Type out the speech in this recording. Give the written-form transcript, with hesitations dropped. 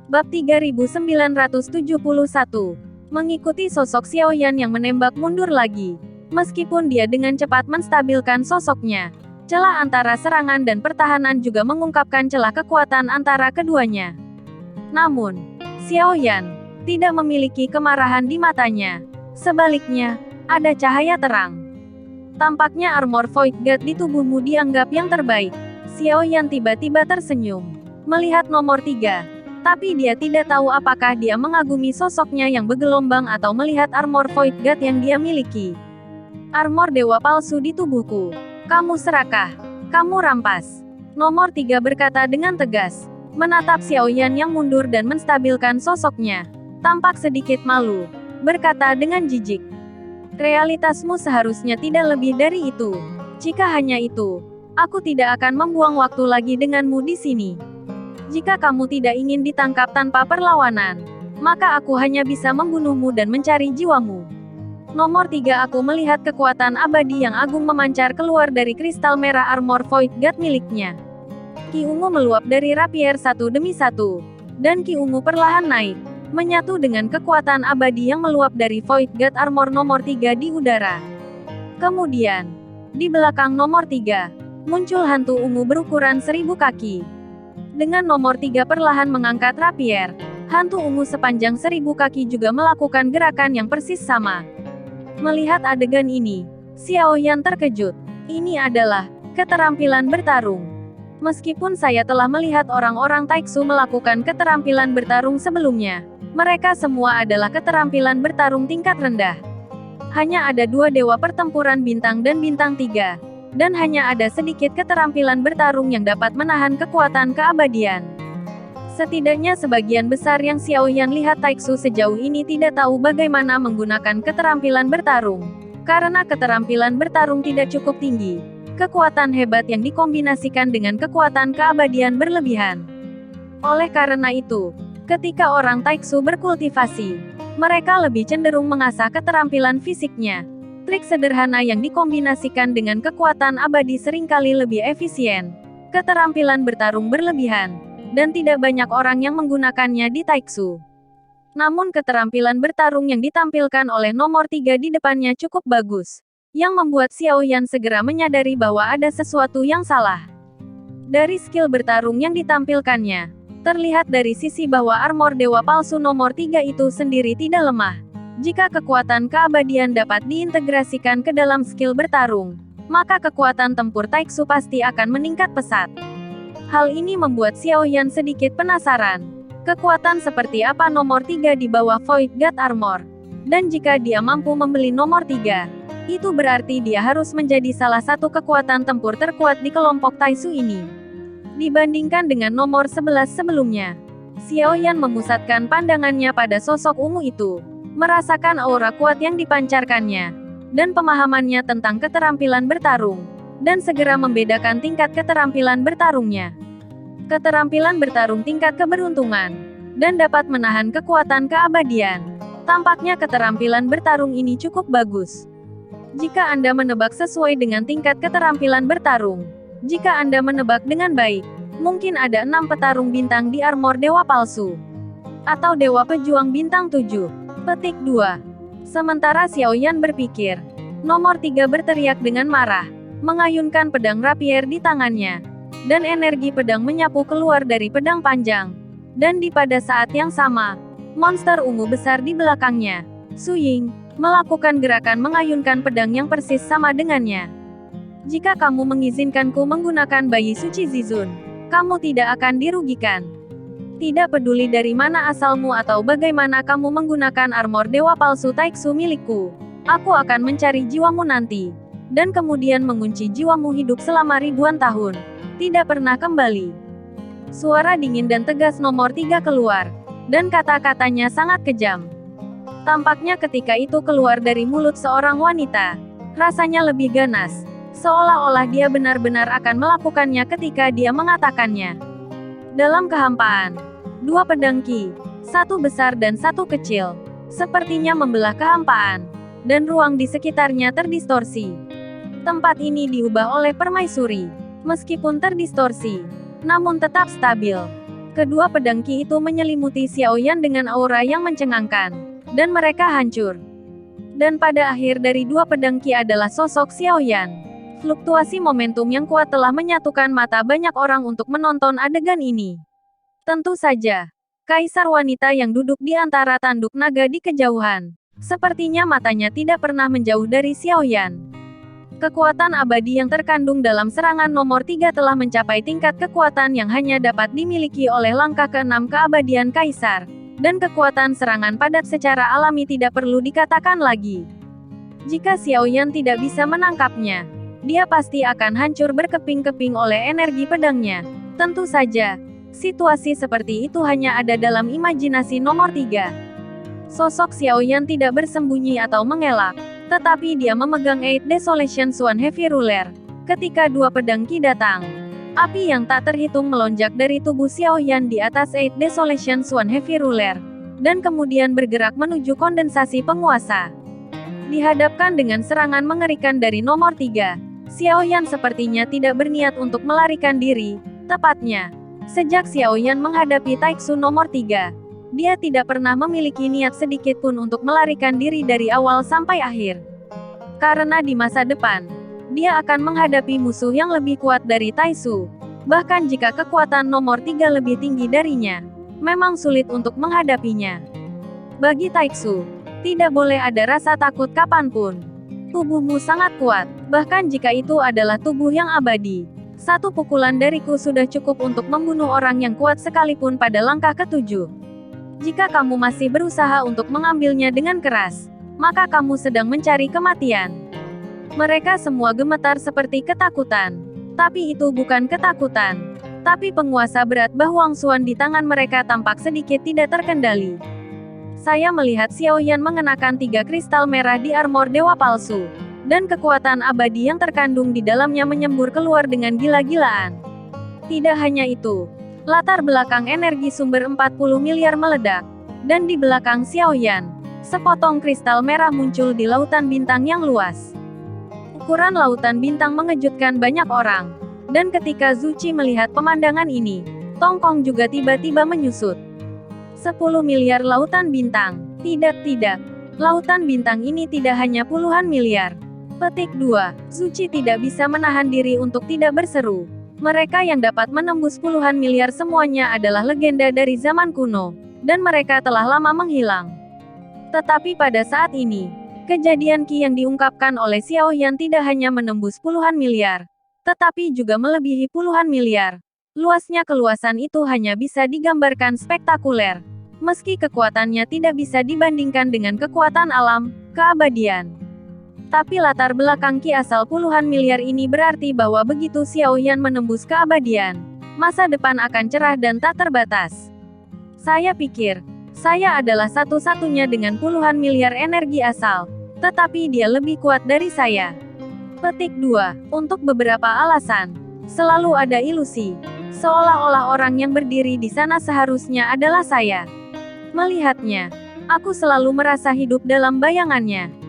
Bab 3971. Mengikuti sosok Xiaoyan yang menembak mundur lagi. Meskipun dia dengan cepat menstabilkan sosoknya, celah antara serangan dan pertahanan juga mengungkapkan celah kekuatan antara keduanya. Namun, Xiaoyan tidak memiliki kemarahan di matanya. Sebaliknya, ada cahaya terang. Tampaknya armor Void God di tubuhmu dianggap yang terbaik. Xiaoyan tiba-tiba tersenyum melihat nomor 3. Tapi dia tidak tahu apakah dia mengagumi sosoknya yang bergelombang atau melihat armor Void God yang dia miliki. Armor dewa palsu di tubuhku. Kamu serakah. Kamu rampas. Nomor 3 berkata dengan tegas, menatap Xiaoyan yang mundur dan menstabilkan sosoknya. Tampak sedikit malu. Berkata dengan jijik. Realitasmu seharusnya tidak lebih dari itu. Jika hanya itu, aku tidak akan membuang waktu lagi denganmu di sini. Jika kamu tidak ingin ditangkap tanpa perlawanan, maka aku hanya bisa membunuhmu dan mencari jiwamu. Nomor 3. Aku melihat kekuatan abadi yang agung memancar keluar dari kristal merah armor Void God miliknya. Ki ungu meluap dari rapier satu demi satu, dan ki ungu perlahan naik, menyatu dengan kekuatan abadi yang meluap dari Void God armor nomor 3 di udara. Kemudian, di belakang nomor 3, muncul hantu ungu berukuran 1000 kaki. Dengan nomor 3 perlahan mengangkat rapier, hantu ungu sepanjang 1000 kaki juga melakukan gerakan yang persis sama. Melihat adegan ini, Xiaoyan terkejut. Ini adalah keterampilan bertarung. Meskipun saya telah melihat orang-orang Taiksu melakukan keterampilan bertarung sebelumnya, mereka semua adalah keterampilan bertarung tingkat rendah. Hanya ada 2 dewa pertempuran bintang dan bintang 3. Dan hanya ada sedikit keterampilan bertarung yang dapat menahan kekuatan keabadian. Setidaknya sebagian besar yang Xiaoyan lihat Taiksu sejauh ini tidak tahu bagaimana menggunakan keterampilan bertarung. Karena keterampilan bertarung tidak cukup tinggi. Kekuatan hebat yang dikombinasikan dengan kekuatan keabadian berlebihan. Oleh karena itu, ketika orang Taiksu berkultivasi, mereka lebih cenderung mengasah keterampilan fisiknya. Trik sederhana yang dikombinasikan dengan kekuatan abadi seringkali lebih efisien. Keterampilan bertarung berlebihan, dan tidak banyak orang yang menggunakannya di Taiksu. Namun keterampilan bertarung yang ditampilkan oleh nomor 3 di depannya cukup bagus, yang membuat Xiaoyan segera menyadari bahwa ada sesuatu yang salah. Dari skill bertarung yang ditampilkannya, terlihat dari sisi bahwa armor dewa palsu nomor 3 itu sendiri tidak lemah. Jika kekuatan keabadian dapat diintegrasikan ke dalam skill bertarung, maka kekuatan tempur Taiksu pasti akan meningkat pesat. Hal ini membuat Xiaoyan sedikit penasaran. Kekuatan seperti apa nomor 3 di bawah Void God Armor? Dan jika dia mampu membeli nomor 3, itu berarti dia harus menjadi salah satu kekuatan tempur terkuat di kelompok Taiksu ini. Dibandingkan dengan nomor 11 sebelumnya, Xiaoyan memusatkan pandangannya pada sosok ungu itu. Merasakan aura kuat yang dipancarkannya, dan pemahamannya tentang keterampilan bertarung, dan segera membedakan tingkat keterampilan bertarungnya. Keterampilan bertarung tingkat keberuntungan, dan dapat menahan kekuatan keabadian. Tampaknya keterampilan bertarung ini cukup bagus. Jika Anda menebak sesuai dengan tingkat keterampilan bertarung, jika Anda menebak dengan baik, mungkin ada 6 petarung bintang di armor dewa palsu, atau dewa pejuang bintang 7. Petik 2. Sementara Xiaoyan berpikir, nomor 3 berteriak dengan marah, mengayunkan pedang rapier di tangannya, dan energi pedang menyapu keluar dari pedang panjang. Dan pada saat yang sama, monster ungu besar di belakangnya, Su Ying, melakukan gerakan mengayunkan pedang yang persis sama dengannya. Jika kamu mengizinkanku menggunakan bayi suci Zizun, kamu tidak akan dirugikan. Tidak peduli dari mana asalmu atau bagaimana kamu menggunakan armor dewa palsu Taiksu milikku, aku akan mencari jiwamu nanti, dan kemudian mengunci jiwamu hidup selama ribuan tahun, tidak pernah kembali. Suara dingin dan tegas nomor 3 keluar, dan kata-katanya sangat kejam. Tampaknya ketika itu keluar dari mulut seorang wanita, rasanya lebih ganas, seolah-olah dia benar-benar akan melakukannya ketika dia mengatakannya. Dalam kehampaan, 2 pedang Qi, 1 besar dan 1 kecil, sepertinya membelah kehampaan, dan ruang di sekitarnya terdistorsi. Tempat ini diubah oleh permaisuri, meskipun terdistorsi, namun tetap stabil. Kedua pedang Qi itu menyelimuti Xiaoyan dengan aura yang mencengangkan. Dan mereka hancur. Dan pada akhir dari dua pedang Qi adalah sosok Xiaoyan. Fluktuasi momentum yang kuat telah menyatukan mata banyak orang untuk menonton adegan ini. Tentu saja, kaisar wanita yang duduk di antara tanduk naga di kejauhan. Sepertinya matanya tidak pernah menjauh dari Xiaoyan. Kekuatan abadi yang terkandung dalam serangan nomor 3 telah mencapai tingkat kekuatan yang hanya dapat dimiliki oleh langkah ke-6 keabadian kaisar. Dan kekuatan serangan padat secara alami tidak perlu dikatakan lagi. Jika Xiaoyan tidak bisa menangkapnya, dia pasti akan hancur berkeping-keping oleh energi pedangnya. Tentu saja, situasi seperti itu hanya ada dalam imajinasi nomor 3. Sosok Xiaoyan tidak bersembunyi atau mengelak. Tetapi dia memegang Eight Desolation Swan Heavy Ruler. Ketika dua pedang Qi datang, api yang tak terhitung melonjak dari tubuh Xiaoyan di atas Eight Desolation Swan Heavy Ruler, dan kemudian bergerak menuju kondensasi penguasa. Dihadapkan dengan serangan mengerikan dari nomor 3, Xiaoyan sepertinya tidak berniat untuk melarikan diri. Tepatnya, sejak Xiaoyan menghadapi Taixu nomor 3, dia tidak pernah memiliki niat sedikit pun untuk melarikan diri dari awal sampai akhir. Karena di masa depan, dia akan menghadapi musuh yang lebih kuat dari Taixu. Bahkan jika kekuatan nomor 3 lebih tinggi darinya, memang sulit untuk menghadapinya. Bagi Taixu, tidak boleh ada rasa takut kapanpun. Tubuhmu sangat kuat, bahkan jika itu adalah tubuh yang abadi. Satu pukulan dariku sudah cukup untuk membunuh orang yang kuat sekalipun pada langkah ke-7. Jika kamu masih berusaha untuk mengambilnya dengan keras, maka kamu sedang mencari kematian. Mereka semua gemetar seperti ketakutan. Tapi itu bukan ketakutan. Tapi penguasa berat Bahuang Xuan di tangan mereka tampak sedikit tidak terkendali. Saya melihat Xiaoyan mengenakan 3 kristal merah di armor dewa palsu. Dan kekuatan abadi yang terkandung di dalamnya menyembur keluar dengan gila-gilaan. Tidak hanya itu. Latar belakang energi sumber 40 miliar meledak. Dan di belakang Xiaoyan, sepotong kristal merah muncul di lautan bintang yang luas. Ukuran lautan bintang mengejutkan banyak orang. Dan ketika Zuchi melihat pemandangan ini, Tong Kong juga tiba-tiba menyusut. 10 miliar lautan bintang. Tidak. Lautan bintang ini tidak hanya puluhan miliar. Petik 2. Zuchi tidak bisa menahan diri untuk tidak berseru. Mereka yang dapat menembus puluhan miliar semuanya adalah legenda dari zaman kuno, dan mereka telah lama menghilang. Tetapi pada saat ini, kejadian Qi yang diungkapkan oleh Xiaoyan tidak hanya menembus puluhan miliar, tetapi juga melebihi puluhan miliar. Luasnya keluasan itu hanya bisa digambarkan spektakuler. Meski kekuatannya tidak bisa dibandingkan dengan kekuatan alam, keabadian. Tapi latar belakang Qi asal puluhan miliar ini berarti bahwa begitu Xiaoyan menembus keabadian, masa depan akan cerah dan tak terbatas. Saya pikir, saya adalah satu-satunya dengan puluhan miliar energi asal, tetapi dia lebih kuat dari saya. Petik 2. Untuk beberapa alasan, selalu ada ilusi, seolah-olah orang yang berdiri di sana seharusnya adalah saya. Melihatnya, aku selalu merasa hidup dalam bayangannya.